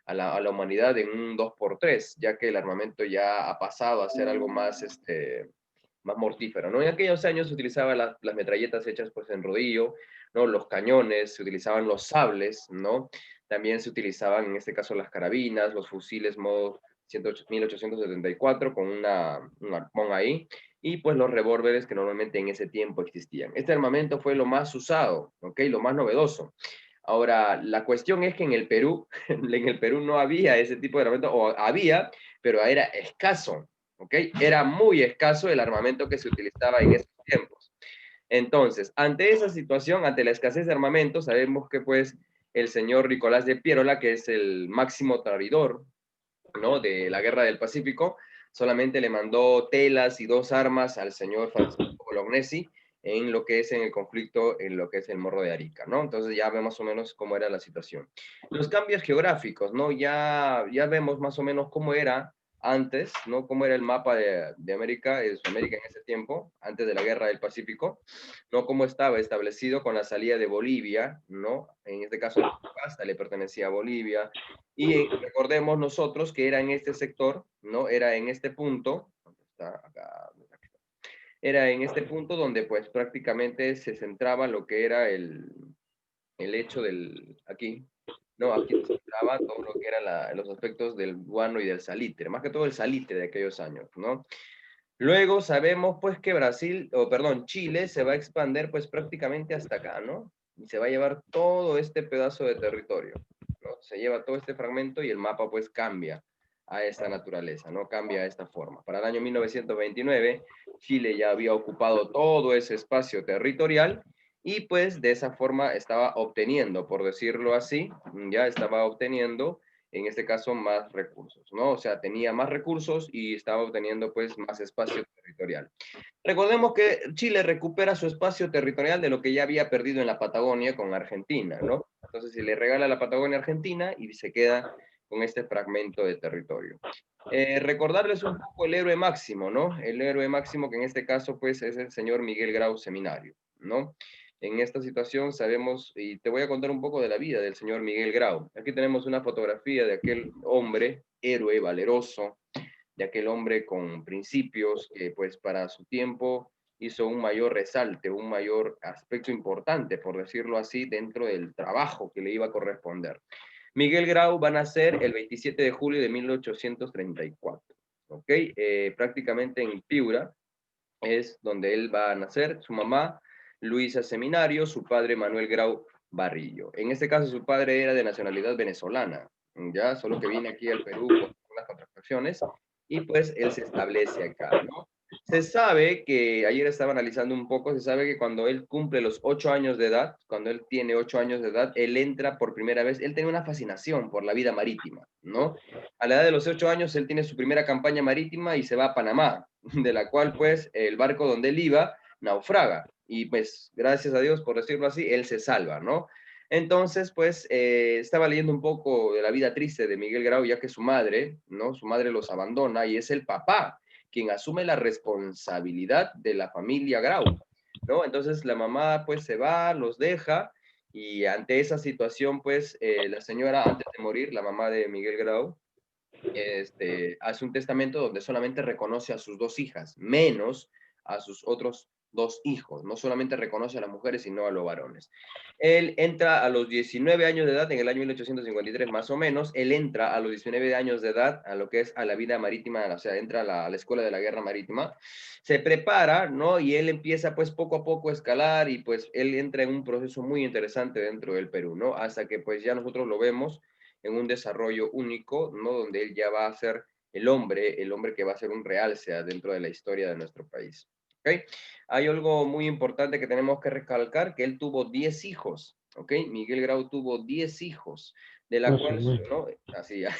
a la humanidad en un 2x3, ya que el armamento ya ha pasado a ser algo más, más mortífero, ¿no? En aquellos años se utilizaban las metralletas hechas pues en rodillo, ¿no? Los cañones, se utilizaban los sables, ¿no? También se utilizaban en este caso las carabinas, los fusiles modo 1874 con un arpón ahí, y pues los revólveres que normalmente en ese tiempo existían. Este armamento fue lo más usado, ¿ok? Lo más novedoso. Ahora, la cuestión es que en el Perú, en el Perú no había ese tipo de armamento, o había, pero era escaso, ¿ok? Era muy escaso el armamento que se utilizaba en esos tiempos. Entonces, ante esa situación, ante la escasez de armamento, sabemos que pues el señor Nicolás de Piérola, que es el máximo traidor, ¿no? De la Guerra del Pacífico, solamente le mandó telas y 2 armas al señor Francisco Bolognesi en lo que es en el conflicto, en lo que es el Morro de Arica, ¿no? Entonces ya vemos más o menos cómo era la situación. Los cambios geográficos, ¿no? Ya vemos más o menos cómo era antes, ¿no? Cómo era el mapa de América, de Sudamérica en ese tiempo, antes de la Guerra del Pacífico, ¿no? Cómo estaba establecido con la salida de Bolivia, ¿no? En este caso, hasta le pertenecía a Bolivia, y recordemos nosotros que era en este sector, ¿no? Era en este punto, ¿dónde está? Acá, era en este punto donde pues prácticamente se centraba lo que era el hecho del, aquí, ¿no? Aquí se centraba todo lo que eran los aspectos del guano y del salitre, más que todo el salitre de aquellos años, ¿no? Luego sabemos pues que Brasil, o perdón, Chile se va a expandir pues prácticamente hasta acá, ¿no? Y se va a llevar todo este pedazo de territorio, ¿no? Se lleva todo este fragmento y el mapa pues cambia a esta naturaleza, ¿no? Cambia a esta forma. Para el año 1929, Chile ya había ocupado todo ese espacio territorial y pues de esa forma estaba obteniendo, por decirlo así, ya estaba obteniendo en este caso más recursos, ¿no? O sea, tenía más recursos y estaba obteniendo pues más espacio territorial. Recordemos que Chile recupera su espacio territorial de lo que ya había perdido en la Patagonia con Argentina, ¿no? Entonces se le regala la Patagonia a Argentina y se queda con este fragmento de territorio. Recordarles un poco el héroe máximo, ¿no? El héroe máximo que en este caso pues es el señor Miguel Grau Seminario, ¿no? En esta situación sabemos, y te voy a contar un poco de la vida del señor Miguel Grau. Aquí tenemos una fotografía de aquel hombre, héroe, valeroso, de aquel hombre con principios que pues para su tiempo hizo un mayor resalte, un mayor aspecto importante, por decirlo así, dentro del trabajo que le iba a corresponder. Miguel Grau va a nacer el 27 de julio de 1834, ¿ok? Prácticamente en Piura es donde él va a nacer. Su mamá, Luisa Seminario, su padre, Manuel Grau Barrillo. En este caso, su padre era de nacionalidad venezolana, ya, solo que viene aquí al Perú por unas contrataciones, y pues él se establece acá, ¿no? Se sabe que, ayer estaba analizando un poco, se sabe que cuando él cumple los 8 años de edad, cuando él tiene 8 años de edad, él entra por primera vez, él tiene una fascinación por la vida marítima, ¿no? A la edad de los 8 años, él tiene su primera campaña marítima y se va a Panamá, de la cual pues el barco donde él iba naufraga. Y pues gracias a Dios, por decirlo así, él se salva, ¿no? Entonces, pues estaba leyendo un poco de la vida triste de Miguel Grau, ya que su madre, ¿no? Su madre los abandona y es el papá quien asume la responsabilidad de la familia Grau, ¿no? Entonces la mamá pues se va, los deja y ante esa situación pues la señora antes de morir, la mamá de Miguel Grau, hace un testamento donde solamente reconoce a sus 2 hijas, menos a sus otros 2 hijos. No solamente reconoce a las mujeres, sino a los varones. Él entra a los 19 años de edad, en el año 1853 más o menos, él entra a los 19 años de edad a lo que es a la vida marítima, o sea, entra a la Escuela de la Guerra Marítima, se prepara, ¿no? Y él empieza pues poco a poco a escalar y pues él entra en un proceso muy interesante dentro del Perú, ¿no? Hasta que pues ya nosotros lo vemos en un desarrollo único, ¿no? Donde él ya va a ser el hombre que va a ser un realce dentro de la historia de nuestro país. ¿Ok? Hay algo muy importante que tenemos que recalcar, que él tuvo 10 hijos, ¿ok? Miguel Grau tuvo 10 hijos, de la cual, ¿no? Así ya,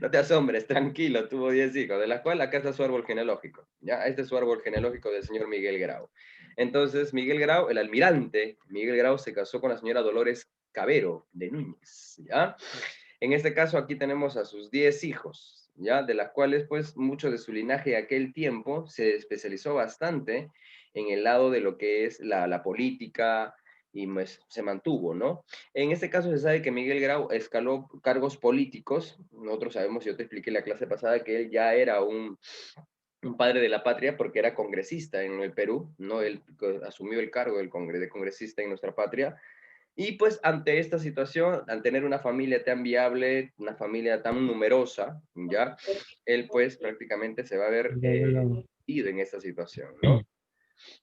no te asombres, tranquilo, tuvo 10 hijos, de la cual acá está su árbol genealógico, ¿ya? Este es su árbol genealógico del señor Miguel Grau. Entonces, Miguel Grau, el almirante, Miguel Grau se casó con la señora Dolores Cabero de Núñez, ¿ya? En este caso aquí tenemos a sus 10 hijos, ¿ya? De las cuales pues mucho de su linaje de aquel tiempo se especializó bastante en el lado de lo que es la política, y pues, se mantuvo, ¿no? En este caso se sabe que Miguel Grau escaló cargos políticos. Nosotros sabemos, yo te expliqué en la clase pasada, que él ya era un padre de la patria porque era congresista en el Perú, ¿no? Él asumió el cargo de congresista en nuestra patria. Y pues ante esta situación, al tener una familia tan viable, una familia tan numerosa, ¿ya? Él pues prácticamente se va a ver ido en esta situación, ¿no?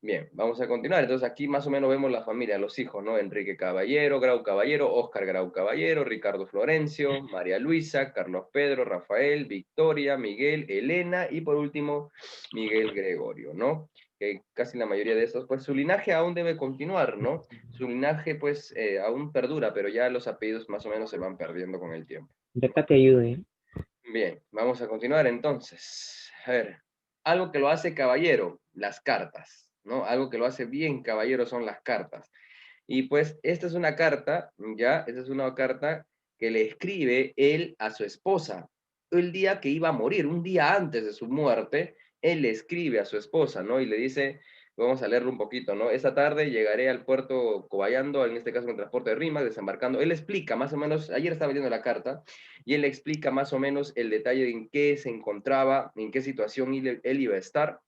Bien, vamos a continuar. Entonces aquí más o menos vemos la familia, los hijos, ¿no? Enrique Caballero, Grau Caballero, Óscar Grau Caballero, Ricardo Florencio, María Luisa, Carlos Pedro, Rafael, Victoria, Miguel, Elena y por último Miguel Gregorio, ¿no? Que casi la mayoría de estos, pues su linaje aún debe continuar, ¿no? Su linaje pues aún perdura, pero ya los apellidos más o menos se van perdiendo con el tiempo. Deja te ayude. Bien, vamos a continuar entonces. A ver, algo que lo hace caballero, las cartas, ¿no? Algo que lo hace bien caballero son las cartas. Y pues esta es una carta, ¿ya? Esta es una carta que le escribe él a su esposa el día que iba a morir, un día antes de su muerte, él le escribe a su esposa, ¿no? Y le dice, vamos a leerlo un poquito, ¿no? Esta tarde llegaré al puerto Cobayando, en este caso con transporte de Rimac, desembarcando. Él explica más o menos, ayer estaba leyendo la carta, y él explica más o menos el detalle de en qué se encontraba, en qué situación él iba a estar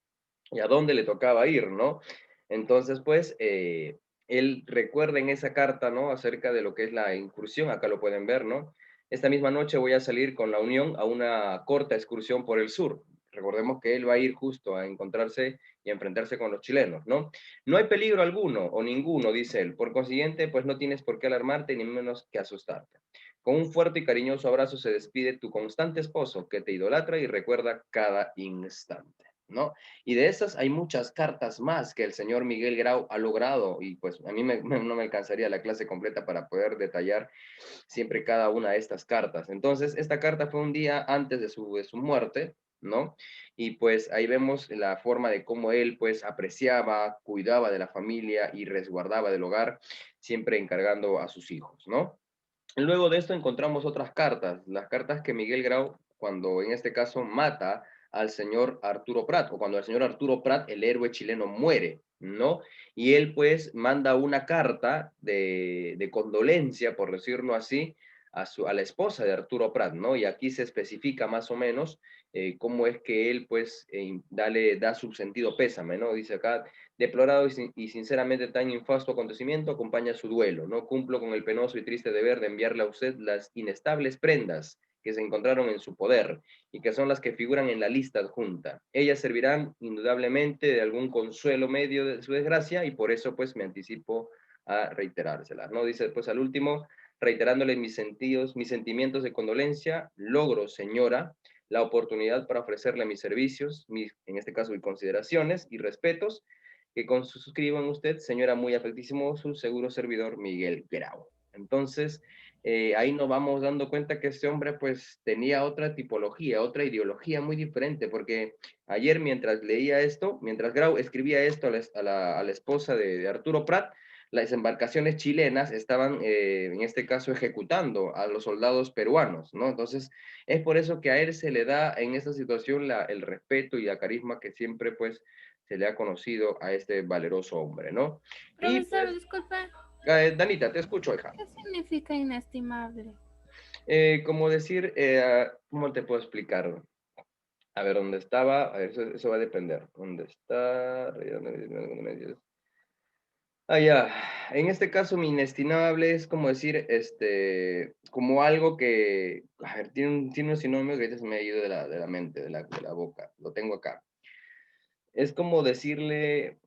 y a dónde le tocaba ir, ¿no? Entonces, pues, él recuerda en esa carta, ¿no? Acerca de lo que es la incursión, acá lo pueden ver, ¿no? Esta misma noche voy a salir con la Unión a una corta excursión por el sur. Recordemos que él va a ir justo a encontrarse y a enfrentarse con los chilenos, ¿no? No hay peligro alguno o ninguno, dice él. Por consiguiente, pues no tienes por qué alarmarte ni menos que asustarte. Con un fuerte y cariñoso abrazo se despide tu constante esposo que te idolatra y recuerda cada instante, ¿no? Y de esas hay muchas cartas más que el señor Miguel Grau ha logrado y pues a mí no me alcanzaría la clase completa para poder detallar siempre cada una de estas cartas. Entonces, esta carta fue un día antes de su muerte, ¿no? Y pues ahí vemos la forma de cómo él pues apreciaba, cuidaba de la familia y resguardaba del hogar, siempre encargando a sus hijos, ¿no? Luego de esto encontramos otras cartas, las cartas que Miguel Grau, cuando en este caso mata al señor Arturo Prat, o cuando el señor Arturo Prat, el héroe chileno, muere, ¿no? Y él pues manda una carta de condolencia, por decirlo así, a la esposa de Arturo Prat, ¿no? Y aquí se especifica más o menos cómo es que él pues da su sentido pésame, ¿no? Dice acá, deplorado y sinceramente tan infasto acontecimiento acompaña su duelo. No cumplo con el penoso y triste deber de enviarle a usted las inestables prendas que se encontraron en su poder y que son las que figuran en la lista adjunta. Ellas servirán indudablemente de algún consuelo medio de su desgracia y por eso pues me anticipo a reiterárselas, ¿no? Dice pues al último, reiterándole mis sentimientos de condolencia, logro, señora, la oportunidad para ofrecerle mis servicios, en este caso mis consideraciones y respetos, que con su suscriban usted, señora, muy afectísimo, su seguro servidor Miguel Grau. Entonces, ahí nos vamos dando cuenta que este hombre pues tenía otra tipología, otra ideología muy diferente, porque ayer mientras leía esto, mientras Grau escribía esto a la esposa de Arturo Prat, las embarcaciones chilenas estaban, en este caso, ejecutando a los soldados peruanos, ¿no? Entonces, es por eso que a él se le da en esta situación el respeto y la carisma que siempre, pues, se le ha conocido a este valeroso hombre, ¿no? Y Profesor, pues, disculpe, Danita, te escucho, hija. ¿qué significa inestimable? Como decir, ¿cómo te puedo explicar? A ver, ¿dónde estaba? A ver, eso va a depender. ¿Dónde está? Ah, ya. En este caso, mi inestimable es como decir, como algo que, a ver, tiene un sinónimo que ahorita se me ha ido de la mente, de la boca. Lo tengo acá. Es como decirle,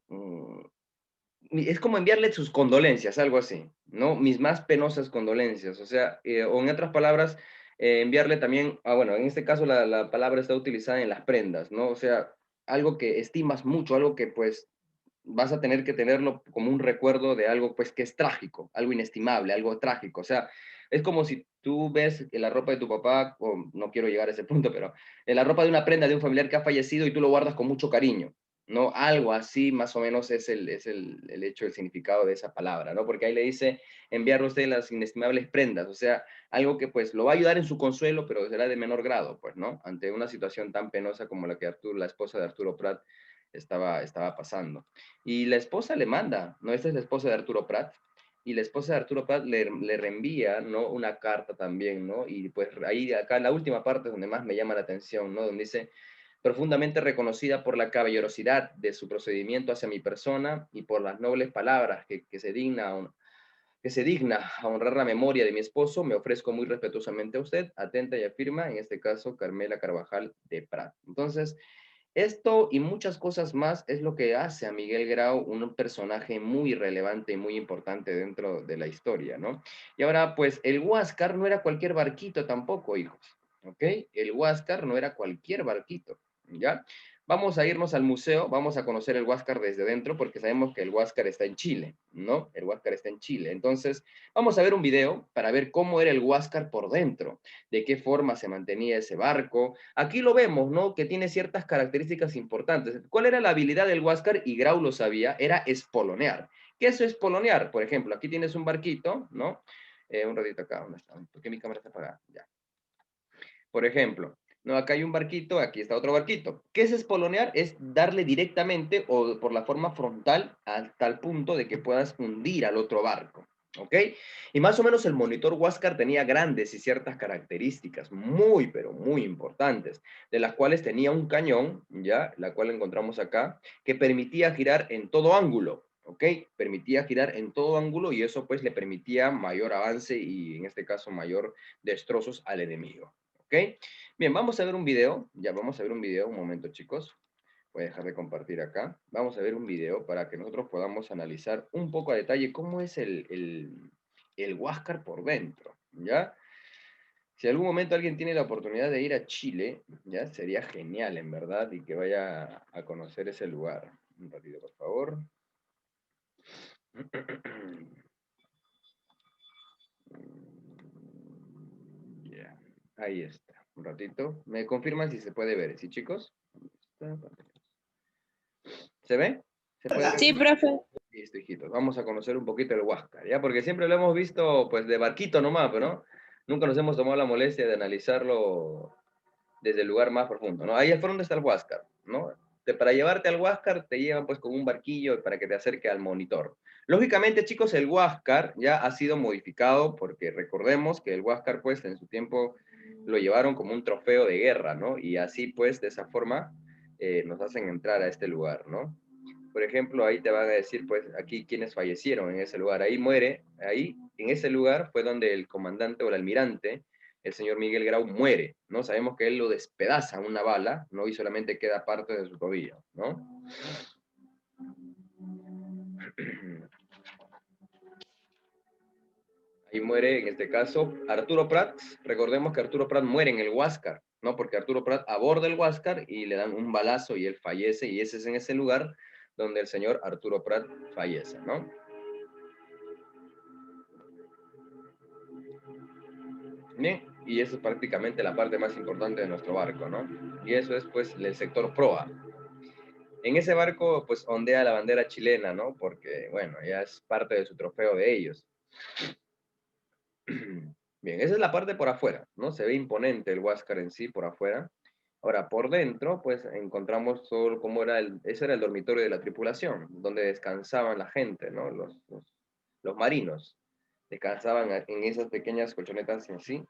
es como enviarle sus condolencias, algo así, ¿no? Mis más penosas condolencias, o sea, o en otras palabras, enviarle también, bueno, en este caso la palabra está utilizada en las prendas, ¿no? O sea, algo que estimas mucho, algo que pues vas a tener que tenerlo como un recuerdo de algo pues que es trágico, algo inestimable, algo trágico, o sea, es como si tú ves la ropa de tu papá, o no quiero llegar a ese punto, pero en la ropa de una prenda de un familiar que ha fallecido y tú lo guardas con mucho cariño, ¿no? Algo así más o menos es el hecho, el significado de esa palabra, ¿no? Porque ahí le dice enviar a usted las inestimables prendas, o sea, algo que pues lo va a ayudar en su consuelo, pero será de menor grado, pues, ¿no? Ante una situación tan penosa como la que la esposa de Arturo Prat estaba pasando. Y la esposa le manda, ¿no? Esta es la esposa de Arturo Prat, y la esposa de Arturo Prat le reenvía, ¿no? Una carta también, ¿no? Y pues ahí, acá en la última parte es donde más me llama la atención, ¿no? Donde dice, profundamente reconocida por la caballerosidad de su procedimiento hacia mi persona y por las nobles palabras que se digna a honrar la memoria de mi esposo, me ofrezco muy respetuosamente a usted, atenta y afirma, en este caso, Carmela Carvajal de Prat. Entonces, esto y muchas cosas más es lo que hace a Miguel Grau un personaje muy relevante y muy importante dentro de la historia, ¿no? Y ahora, pues, el Huáscar no era cualquier barquito tampoco, hijos, ¿ok? El Huáscar no era cualquier barquito, ¿ya? Vamos a irnos al museo, vamos a conocer el Huáscar desde dentro, porque sabemos que el Huáscar está en Chile, ¿no? El Huáscar está en Chile. Entonces, vamos a ver un video para ver cómo era el Huáscar por dentro, de qué forma se mantenía ese barco. Aquí lo vemos, ¿no? Que tiene ciertas características importantes. ¿Cuál era la habilidad del Huáscar? Y Grau lo sabía, era espolonear. ¿Qué es espolonear? Por ejemplo, aquí tienes un barquito, ¿no? Un ratito acá, ¿dónde está? ¿Por qué mi cámara está apagada? Ya. Por ejemplo, no, acá hay un barquito, aquí está otro barquito. ¿Qué es espolonear? Es darle directamente o por la forma frontal a tal punto de que puedas hundir al otro barco. ¿Ok? Y más o menos el monitor Huáscar tenía grandes y ciertas características muy, pero muy importantes, de las cuales tenía un cañón, ya, la cual encontramos acá, que permitía girar en todo ángulo. ¿Ok? Permitía girar en todo ángulo y eso pues le permitía mayor avance y en este caso mayor destrozos al enemigo. ¿Ok? Bien, vamos a ver un video. Ya vamos a ver un video, un momento, chicos. Voy a dejar de compartir acá. Vamos a ver un video para que nosotros podamos analizar un poco a detalle cómo es el Huáscar por dentro, ¿ya? Si algún momento alguien tiene la oportunidad de ir a Chile, ya sería genial, en verdad, y que vaya a conocer ese lugar. Un ratito, por favor. Ya, ahí está. Un ratito. ¿Me confirman si se puede ver? ¿Sí, chicos? ¿Se ve? ¿Se puede ver? Sí, profe. Listo, hijitos. Vamos a conocer un poquito el Huáscar, ¿ya? Porque siempre lo hemos visto, pues, de barquito nomás, pero ¿no? Nunca nos hemos tomado la molestia de analizarlo desde el lugar más profundo, ¿no? Ahí es por donde está el Huáscar, ¿no? Para llevarte al Huáscar te llevan, pues, con un barquillo para que te acerque al monitor. Lógicamente, chicos, el Huáscar ya ha sido modificado porque recordemos que el Huáscar, pues, en su tiempo lo llevaron como un trofeo de guerra, ¿no? Y así, pues, de esa forma nos hacen entrar a este lugar, ¿no? Por ejemplo, ahí te van a decir, pues, aquí quienes fallecieron en ese lugar. Ahí muere, ahí, en ese lugar fue donde el comandante o el almirante, el señor Miguel Grau, muere, ¿no? Sabemos que él lo despedaza una bala, ¿no? Y solamente queda parte de su tobillo, ¿no? Ahí muere, en este caso, Arturo Prat. Recordemos que Arturo Prat muere en el Huáscar, ¿no? Porque Arturo Prat aborda el Huáscar y le dan un balazo y él fallece, y ese es en ese lugar donde el señor Arturo Prat fallece, ¿no? Bien, y eso es prácticamente la parte más importante de nuestro barco, ¿no? Y eso es, pues, el sector proa. En ese barco, pues, ondea la bandera chilena, ¿no? Porque, bueno, ya es parte de su trofeo de ellos. Bien, esa es la parte por afuera, ¿no? Se ve imponente el Huáscar en sí por afuera. Ahora, por dentro, pues, encontramos todo cómo era ese era el dormitorio de la tripulación, donde descansaban la gente, ¿no? Los marinos. Descansaban en esas pequeñas colchonetas en sí,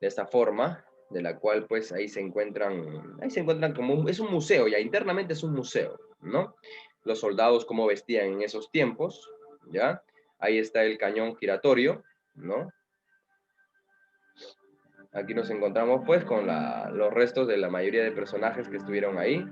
de esta forma, de la cual pues ahí se encuentran como, es un museo, ya internamente es un museo, ¿no? Los soldados cómo vestían en esos tiempos, ¿ya? Ahí está el cañón giratorio, ¿no? Aquí nos encontramos pues con los restos de la mayoría de personajes que estuvieron ahí.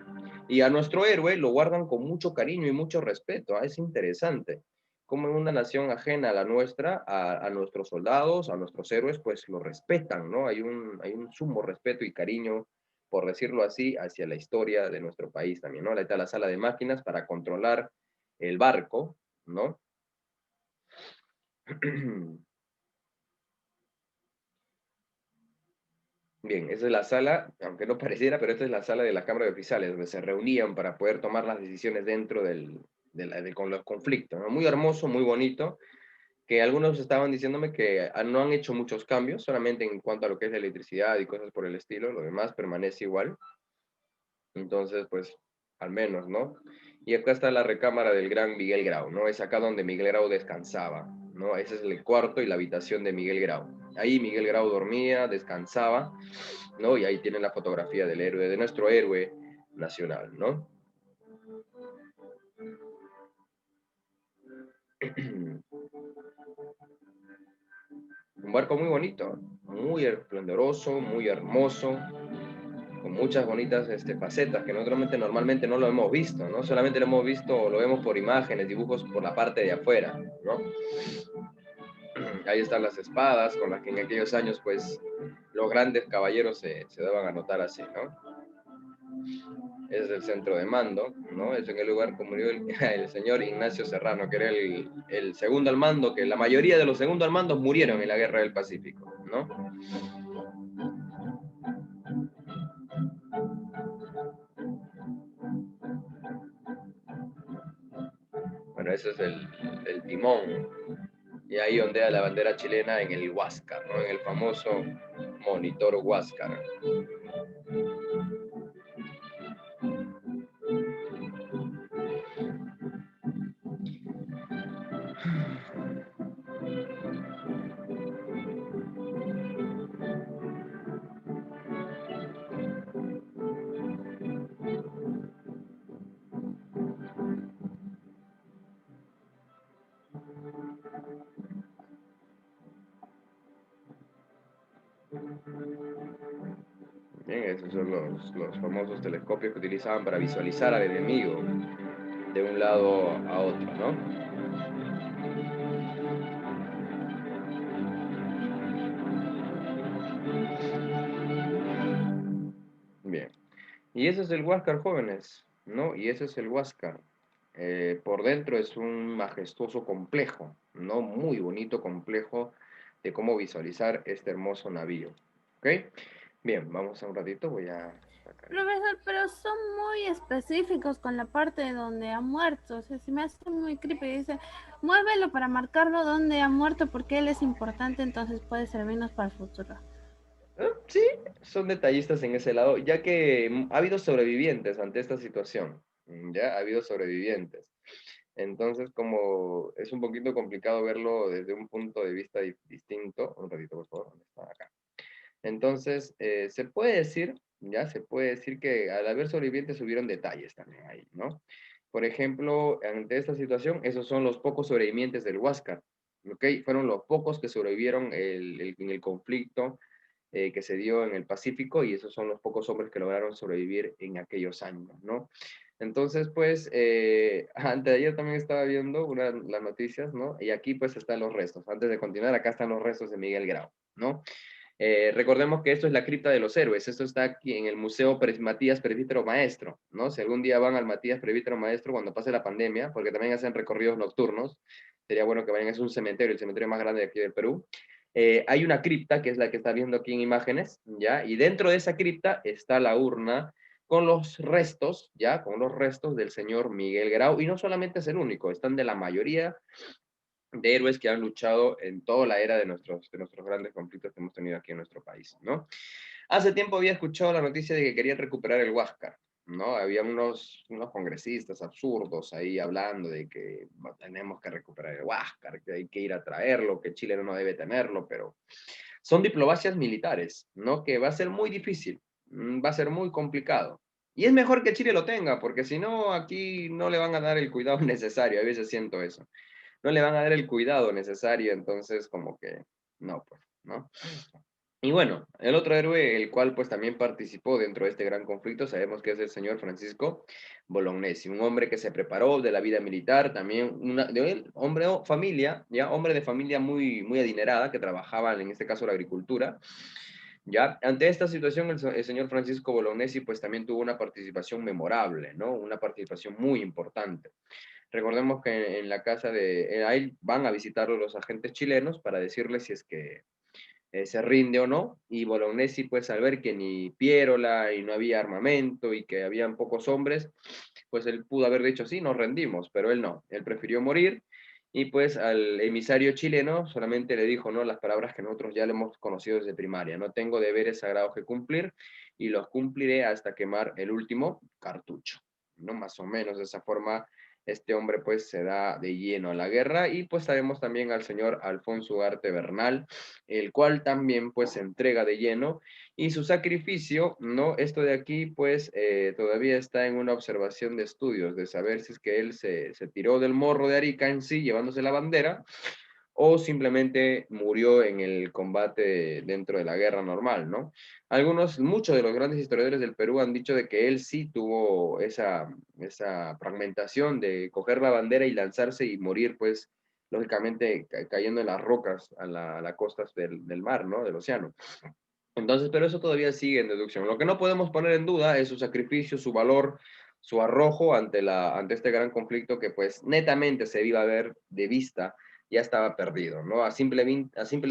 Y a nuestro héroe lo guardan con mucho cariño y mucho respeto. Es interesante cómo en una nación ajena a la nuestra, a nuestros soldados, a nuestros héroes, pues lo respetan, ¿no? Hay un sumo respeto y cariño, por decirlo así, hacia la historia de nuestro país también, ¿no? Ahí está la sala de máquinas para controlar el barco, ¿no? Bien, esa es la sala, aunque no pareciera, pero esta es la sala de la Cámara de Oficiales, donde se reunían para poder tomar las decisiones dentro con los conflictos, ¿no? Muy hermoso, muy bonito, que algunos estaban diciéndome que no han hecho muchos cambios, solamente en cuanto a lo que es la electricidad y cosas por el estilo, lo demás permanece igual. Entonces, pues, al menos, ¿no? Y acá está la recámara del gran Miguel Grau, ¿no? Es acá donde Miguel Grau descansaba, ¿no? Ese es el cuarto y la habitación de Miguel Grau. Ahí Miguel Grau dormía, descansaba, ¿no? Y ahí tienen la fotografía del héroe, de nuestro héroe nacional, ¿no? Un barco muy bonito, muy esplendoroso, muy hermoso, con muchas bonitas facetas que normalmente no lo hemos visto, ¿no? Solamente lo hemos visto, lo vemos por imágenes, dibujos por la parte de afuera, ¿no? Ahí están las espadas con las que en aquellos años, pues, los grandes caballeros se daban a notar así, ¿no? Es el centro de mando, ¿no? Es en el lugar como murió el señor Ignacio Serrano, que era el segundo al mando, que la mayoría de los segundos al mando murieron en la Guerra del Pacífico, ¿no? Bueno, ese es el timón. Y ahí ondea la bandera chilena en el Huáscar, ¿no? En el famoso monitor Huáscar. Bien, esos son los famosos telescopios que utilizaban para visualizar al enemigo de un lado a otro, ¿no? Bien. Y ese es el Huáscar, jóvenes, ¿no? Y ese es el Huáscar. Por dentro es un majestuoso complejo, ¿no? Muy bonito complejo de cómo visualizar este hermoso navío. ¿Ok? Bien, vamos a un ratito, voy a sacar. Profesor, pero son muy específicos con la parte donde ha muerto. O sea, se me hace muy creepy. Dice, muévelo para marcarlo donde ha muerto porque él es importante, entonces puede servirnos para el futuro. Sí, son detallistas en ese lado, ya que ha habido sobrevivientes ante esta situación. Ya ha habido sobrevivientes. Entonces, como es un poquito complicado verlo desde un punto de vista distinto, un ratito, por favor, ¿dónde está? Acá. Entonces, se puede decir, ya se puede decir que al haber sobrevivientes hubieron detalles también ahí, ¿no? Por ejemplo, ante esta situación, esos son los pocos sobrevivientes del Huáscar, ¿ok? Fueron los pocos que sobrevivieron en el conflicto que se dio en el Pacífico y esos son los pocos hombres que lograron sobrevivir en aquellos años, ¿no? Entonces, pues, antes de ayer también estaba viendo las noticias, ¿no? Y aquí pues están los restos. Antes de continuar, acá están los restos de Miguel Grau, ¿no? Recordemos que esto es la cripta de los héroes, esto está aquí en el Museo Matías Presbítero Maestro, ¿no? Si algún día van al Matías Presbítero Maestro cuando pase la pandemia, porque también hacen recorridos nocturnos, sería bueno que vayan, es un cementerio, el cementerio más grande de aquí del Perú. Hay una cripta, que es la que está viendo aquí en imágenes, ¿ya? Y dentro de esa cripta está la urna con los restos, ¿ya? Con los restos del señor Miguel Grau, y no solamente es el único, están de la mayoría de héroes que han luchado en toda la era de nuestros grandes conflictos que hemos tenido aquí en nuestro país, ¿no? Hace tiempo había escuchado la noticia de que querían recuperar el Huáscar, ¿no? Había unos congresistas absurdos ahí hablando de que bueno, tenemos que recuperar el Huáscar, que hay que ir a traerlo, que Chile no debe tenerlo, pero son diplomacias militares, ¿no? Que va a ser muy difícil, va a ser muy complicado. Y es mejor que Chile lo tenga, porque si no, aquí no le van a dar el cuidado necesario, a veces siento eso no le van a dar el cuidado necesario, entonces como que no, pues, ¿no? Y bueno, el otro héroe, el cual pues también participó dentro de este gran conflicto, sabemos que es el señor Francisco Bolognesi, un hombre que se preparó de la vida militar, también de él, hombre o familia, ya hombre de familia muy adinerada, que trabajaba en este caso la agricultura, ya, ante esta situación, el señor Francisco Bolognesi pues también tuvo una participación memorable, ¿no? Una participación muy importante. Recordemos que en la casa de ahí van a visitarlo los agentes chilenos para decirles si es que se rinde o no, y Bolognesi pues al ver que ni Piérola y no había armamento y que habían pocos hombres, pues él pudo haber dicho sí, nos rendimos, pero él no, él prefirió morir y pues al emisario chileno solamente le dijo, ¿no? Las palabras que nosotros ya le hemos conocido desde primaria, no tengo deberes sagrados que cumplir y los cumpliré hasta quemar el último cartucho, ¿no? Más o menos de esa forma este hombre pues se da de lleno a la guerra y pues sabemos también al señor Alfonso Ugarte Bernal, el cual también pues se entrega de lleno y su sacrificio, ¿no? Esto de aquí pues todavía está en una observación de estudios, de saber si es que él se tiró del morro de Arica en sí, llevándose la bandera, o simplemente murió en el combate dentro de la guerra normal, ¿no? Muchos de los grandes historiadores del Perú han dicho de que él sí tuvo esa fragmentación de coger la bandera y lanzarse y morir, pues, lógicamente cayendo en las rocas a las costas del mar, ¿no? Del océano. Entonces, pero eso todavía sigue en deducción. Lo que no podemos poner en duda es su sacrificio, su valor, su arrojo ante este gran conflicto que pues netamente se iba a ver de vista, ya estaba perdido, ¿no? A simple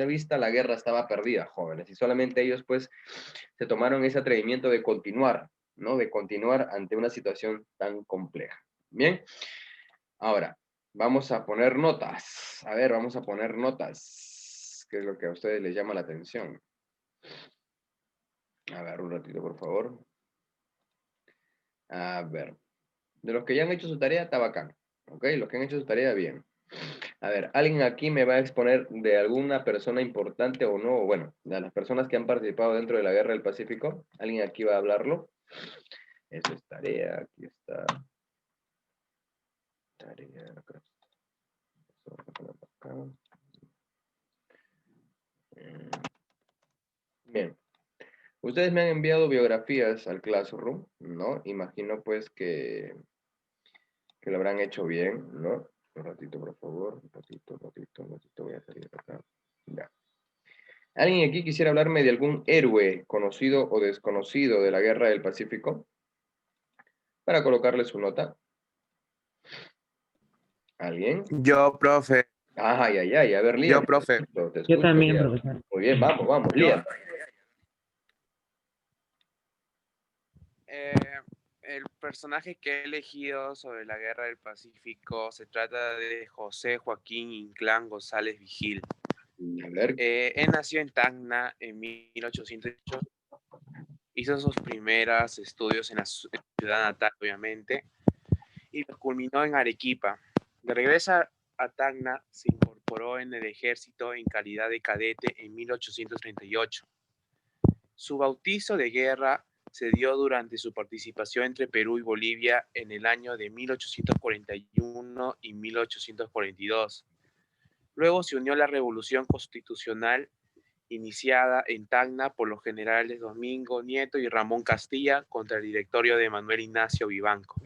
vista la guerra estaba perdida, jóvenes, y solamente ellos pues se tomaron ese atrevimiento de continuar, ¿no? De continuar ante una situación tan compleja. Bien, ahora vamos a poner notas. A ver, vamos a poner notas. ¿Qué es lo que a ustedes les llama la atención? A ver, un ratito, por favor. A ver. De los que ya han hecho su tarea, está bacán. ¿Ok? Los que han hecho su tarea, bien. A ver, ¿alguien aquí me va a exponer de alguna persona importante o no? Bueno, de las personas que han participado dentro de la Guerra del Pacífico. ¿Alguien aquí va a hablarlo? Eso es tarea. Aquí está. Tarea. Acá. Acá. Bien. Ustedes me han enviado biografías al Classroom, ¿no? Imagino pues que lo habrán hecho bien, ¿no? Un ratito, por favor. Un ratito, voy a salir de acá. Ya. ¿Alguien aquí quisiera hablarme de algún héroe conocido o desconocido de la Guerra del Pacífico? Para colocarle su nota. ¿Alguien? Yo, profe. Ay, ay, ay. A ver, Lian. Yo, profe. Te Yo escucho, también, Lian. profesor. Muy bien, vamos, Lian. Eh, el personaje que he elegido sobre la Guerra del Pacífico se trata de José Joaquín Inclán González Vigil. A ver. Él nació en Tacna en 1808. Hizo sus primeros estudios en la ciudad natal, obviamente, y los culminó en Arequipa. De regreso a Tacna, se incorporó en el ejército en calidad de cadete en 1838. Su bautizo de guerra se dio durante su participación entre Perú y Bolivia en el año de 1841 y 1842. Luego se unió a la Revolución Constitucional iniciada en Tacna por los generales Domingo Nieto y Ramón Castilla contra el directorio de Manuel Ignacio Vivanco.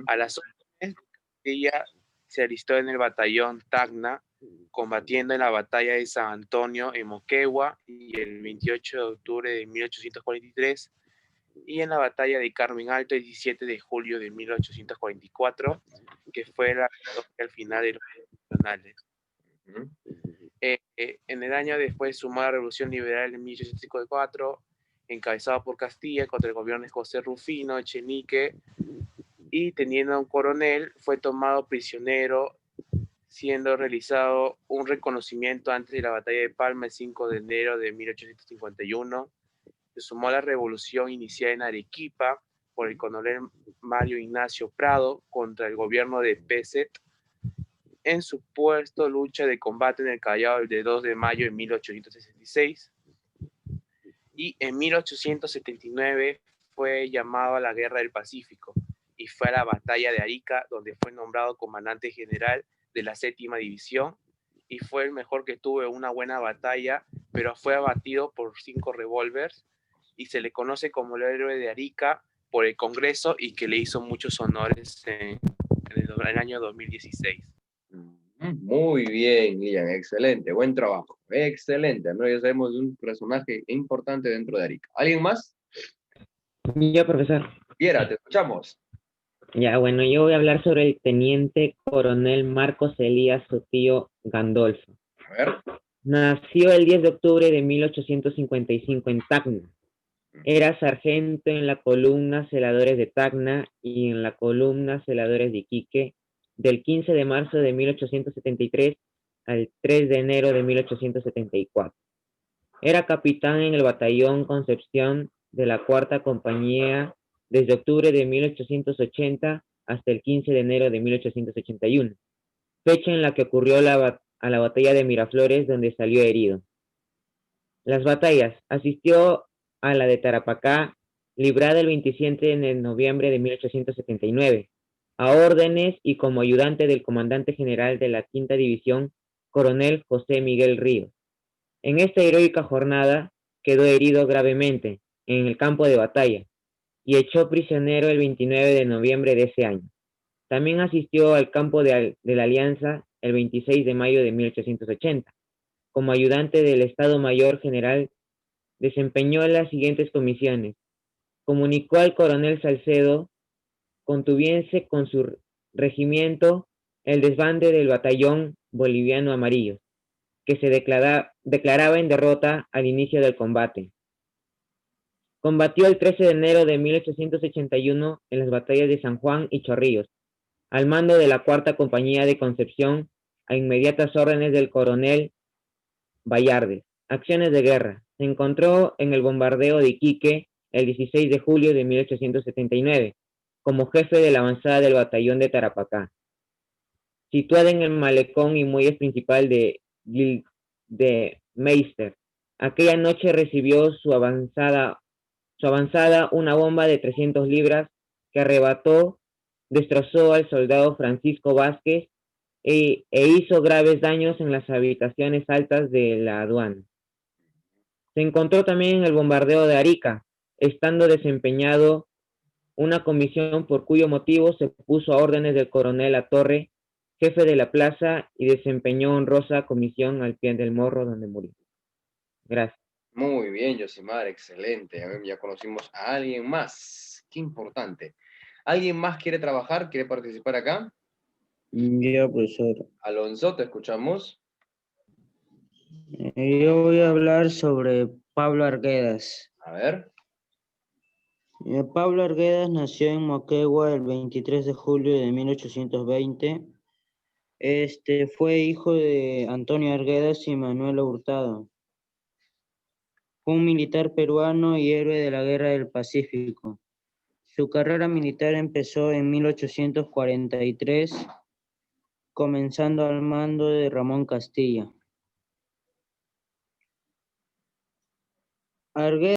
A las órdenes, Castilla se alistó en el batallón Tacna, combatiendo en la batalla de San Antonio en Moquegua y el 28 de octubre de 1843 y en la batalla de Carmen Alto el 17 de julio de 1844, que fue la victoria al final de los nacionales. En el año después sumó a la Revolución Liberal en 1854, encabezada por Castilla contra el gobierno de José Rufino Echenique, y teniendo a un coronel, fue tomado prisionero, siendo realizado un reconocimiento antes de la batalla de Palma el 5 de enero de 1851. Se sumó a la revolución iniciada en Arequipa por el coronel Mario Ignacio Prado contra el gobierno de Peset en su puesto lucha de combate en el Callao el de 2 de mayo de 1866. Y en 1879 fue llamado a la Guerra del Pacífico y fue a la batalla de Arica, donde fue nombrado comandante general de la 7ª división y fue el mejor que tuvo en una buena batalla, pero fue abatido por 5 revólveres y se le conoce como el héroe de Arica por el Congreso y que le hizo muchos honores en el año 2016. Muy bien, Lian, excelente, buen trabajo, excelente, ¿no? Ya sabemos de un personaje importante dentro de Arica. ¿Alguien más? Yo, profesor. Piera, te escuchamos. Ya, bueno, yo voy a hablar sobre el teniente coronel Marcos Elías Sotillo Gandolfo. A ver. Nació el 10 de octubre de 1855 en Tacna. Era sargento en la columna Celadores de Tacna y en la columna Celadores de Iquique del 15 de marzo de 1873 al 3 de enero de 1874. Era capitán en el batallón Concepción de la 4ª compañía desde octubre de 1880 hasta el 15 de enero de 1881, fecha en la que ocurrió a la batalla de Miraflores, donde salió herido. Las batallas. Asistió a la de Tarapacá, librada el 27 de noviembre de 1879, a órdenes y como ayudante del comandante general de la Quinta División, coronel José Miguel Ríos. En esta heroica jornada quedó herido gravemente en el campo de batalla y echó prisionero el 29 de noviembre de ese año. También asistió al campo de la Alianza el 26 de mayo de 1880. Como ayudante del Estado Mayor General, desempeñó las siguientes comisiones. Comunicó al coronel Salcedo contuviese con su regimiento el desbande del batallón boliviano Amarillo, que se declaraba en derrota al inicio del combate. Combatió el 13 de enero de 1881 en las batallas de San Juan y Chorrillos, al mando de la Cuarta Compañía de Concepción, a inmediatas órdenes del coronel Bayardes. Acciones de guerra. Se encontró en el bombardeo de Iquique el 16 de julio de 1879, como jefe de la avanzada del batallón de Tarapacá. Situada en el malecón y muelle principal de Meister. Aquella noche recibió su avanzada una bomba de 300 libras que arrebató, destrozó al soldado Francisco Vázquez e hizo graves daños en las habitaciones altas de la aduana. Se encontró también en el bombardeo de Arica, estando desempeñado una comisión por cuyo motivo se puso a órdenes del coronel Latorre, jefe de la plaza, y desempeñó honrosa comisión al pie del morro donde murió. Gracias. Muy bien, Yosimar, excelente. A ver, ya conocimos a alguien más. Qué importante. ¿Alguien más quiere trabajar? ¿Quiere participar acá? Ya, profesor. Alonso, te escuchamos. Yo voy a hablar sobre Pablo Arguedas. A ver. Pablo Arguedas nació en Moquegua el 23 de julio de 1820. Fue hijo de Antonio Arguedas y Manuela Hurtado. Fue un militar peruano y héroe de la Guerra del Pacífico. Su carrera militar empezó en 1843, comenzando al mando de Ramón Castilla. Arguedas